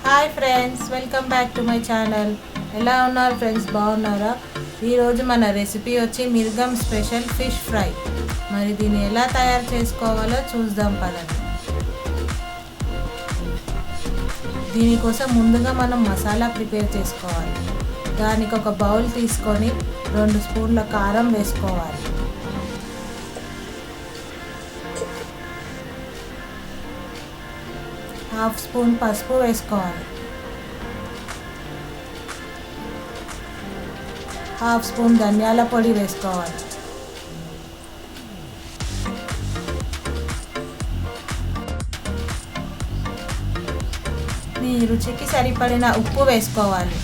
Hi friends, welcome back to my channel. ఎలా ఉన్నారు friends? బాగున్నారా? ఈరోజు మన రెసిపీ వచ్చి మిర్గం స్పెషల్ ఫిష్ ఫ్రై. మరి దీన్ని ఎలా తయారు చేసుకోవాలో చూద్దాం పదండి. దీనికోసం ముందుగా మనం మసాలా ప్రిపేర్ చేసుకోవాలి. దానికి ఒక బౌల్ తీసుకొని 2 స్పూన్ల కారం వేసుకోవాలి. హాఫ్ స్పూన్ పసుపు వేసుకోవాలి. హాఫ్ స్పూన్ ధనియాల పొడి వేసుకోవాలి. మీ రుచికి సరిపడిన ఉప్పు వేసుకోవాలి.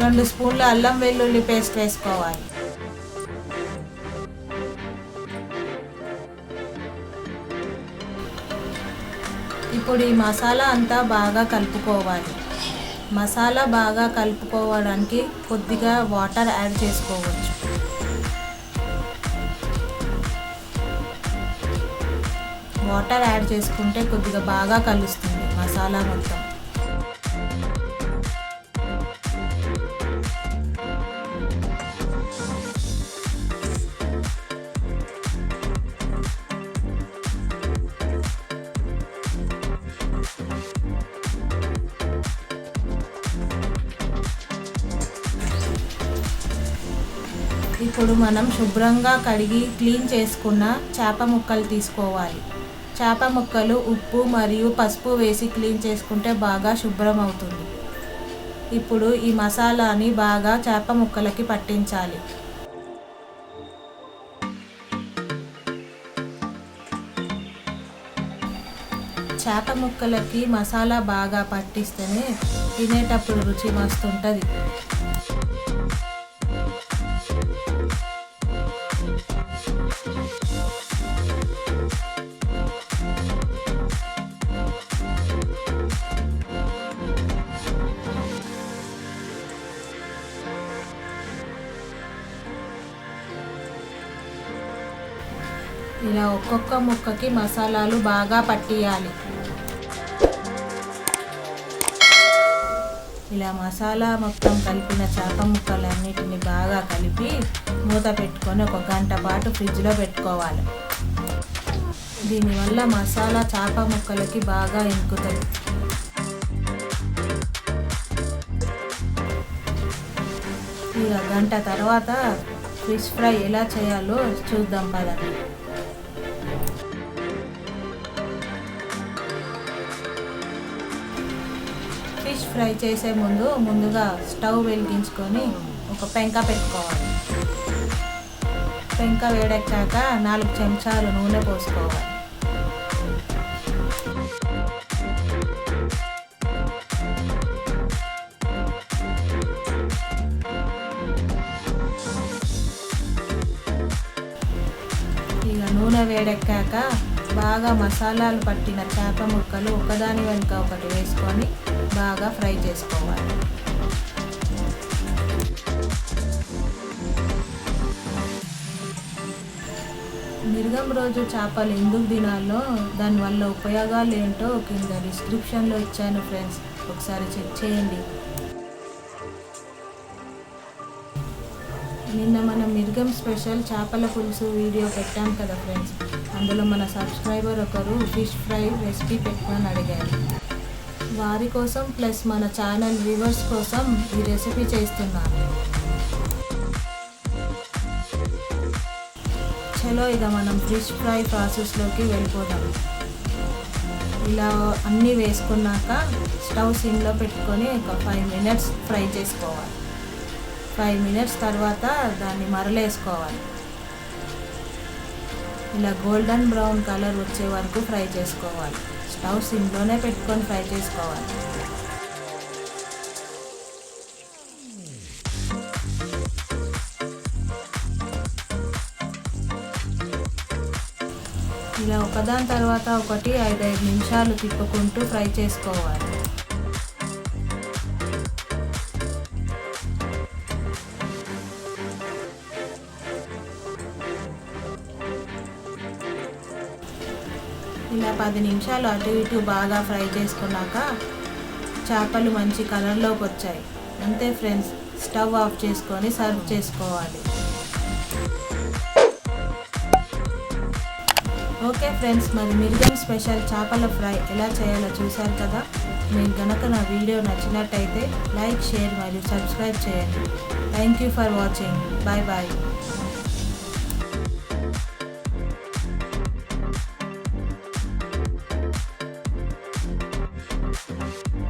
రెండు స్పూన్ల అల్లం వెల్లుల్లి పేస్ట్ వేసుకోవాలి. ఇప్పుడు ఈ మసాలా అంతా బాగా కలుపుకోవాలి. మసాలా బాగా కలుపుకోవడానికి కొద్దిగా వాటర్ యాడ్ చేసుకోవచ్చు. వాటర్ యాడ్ చేసుకుంటే కొద్దిగా బాగా కలుస్తుంది మసాలా మొత్తం. ఇప్పుడు మనం శుభ్రంగా కడిగి క్లీన్ చేసుకున్న చేప ముక్కలు తీసుకోవాలి. చేప ముక్కలు ఉప్పు మరియు పసుపు వేసి క్లీన్ చేసుకుంటే బాగా శుభ్రం అవుతుంది. ఇప్పుడు ఈ మసాలాని బాగా చేప ముక్కలకి పట్టించాలి. చేప ముక్కలకి మసాలా బాగా పట్టిస్తేనే తినేటప్పుడు రుచి మస్తుంటుంది. ఇలా ఒక్కొక్క ముక్కకి మసాలాలు బాగా పట్టియాలి. ఇలా మసాలా మొత్తం కలిపిన చేప ముక్కలన్నిటిని బాగా కలిపి మూత పెట్టుకొని 1 గంట పాటు ఫ్రిడ్జ్లో పెట్టుకోవాలి. దీనివల్ల మసాలా చేప ముక్కలకి బాగా ఇంకుతుంది. ఇక గంట తర్వాత ఫిష్ ఫ్రై ఎలా చేయాలో చూద్దాం పదండి. ఫిష్ ఫ్రై చేసే ముందుగా స్టవ్ వెలిగించుకొని ఒక పెంక పెట్టుకోవాలి. పెంక వేడెక్కాక 4 చెంచాలు నూనె పోసుకోవాలి. ఇక నూనె వేడెక్కాక బాగా మసాలాలు పట్టిన చేప ముక్కలు ఒకదాని వెనుక ఒకటి వేసుకొని బాగా ఫ్రై చేసుకోవాలి. మిర్గం రోజు చేపలు ఎందుకు తినాలో, దానివల్ల ఉపయోగాలు ఏంటో కింద డిస్క్రిప్షన్లో ఇచ్చాను ఫ్రెండ్స్, ఒకసారి చెక్ చేయండి. నిన్న మనం మిర్గం స్పెషల్ చేపల పులుసు వీడియో పెట్టాం కదా ఫ్రెండ్స్. అందులో మన సబ్స్క్రైబర్ ఒకరు ఫిష్ ఫ్రై రెసిపీ పెట్టమని అడిగారు. వారి కోసం ప్లస్ మన ఛానల్ వ్యూవర్స్ కోసం ఈ రెసిపీ చేస్తున్నాను. చలో ఇక మనం ఫిష్ ఫ్రై ప్రాసెస్లోకి వెళ్ళిపోదాం. ఇలా అన్నీ వేసుకున్నాక స్టవ్ సిమ్లో పెట్టుకొని ఒక 5 మినిట్స్ ఫ్రై చేసుకోవాలి. 5 మినిట్స్ తర్వాత దాన్ని మరలేసుకోవాలి. ఇలా గోల్డెన్ బ్రౌన్ కలర్ వచ్చే వరకు ఫ్రై చేసుకోవాలి. స్టవ్ సిమ్లోనే పెట్టుకొని ఫ్రై చేసుకోవాలి. ఇలా ఒకదాని తర్వాత ఒకటి 5 నిమిషాలు తిప్పుకుంటూ ఫ్రై చేసుకోవాలి. ఇలా 10 నిమిషాలు అటు ఇటు బాగా ఫ్రై చేసుకున్నాక చేపలు మంచి కలర్లోకి వచ్చాయి. అంతే ఫ్రెండ్స్, స్టవ్ ఆఫ్ చేసుకొని సర్వ్ చేసుకోవాలి. ఓకే ఫ్రెండ్స్, మరి మిర్గం స్పెషల్ చేపల ఫ్రై ఎలా చేయాలో చూశారు కదా. మీకు కనుక నా వీడియో నచ్చినట్టయితే లైక్, షేర్ మరియు సబ్స్క్రైబ్ చేయండి. Thank you for watching. Bye bye.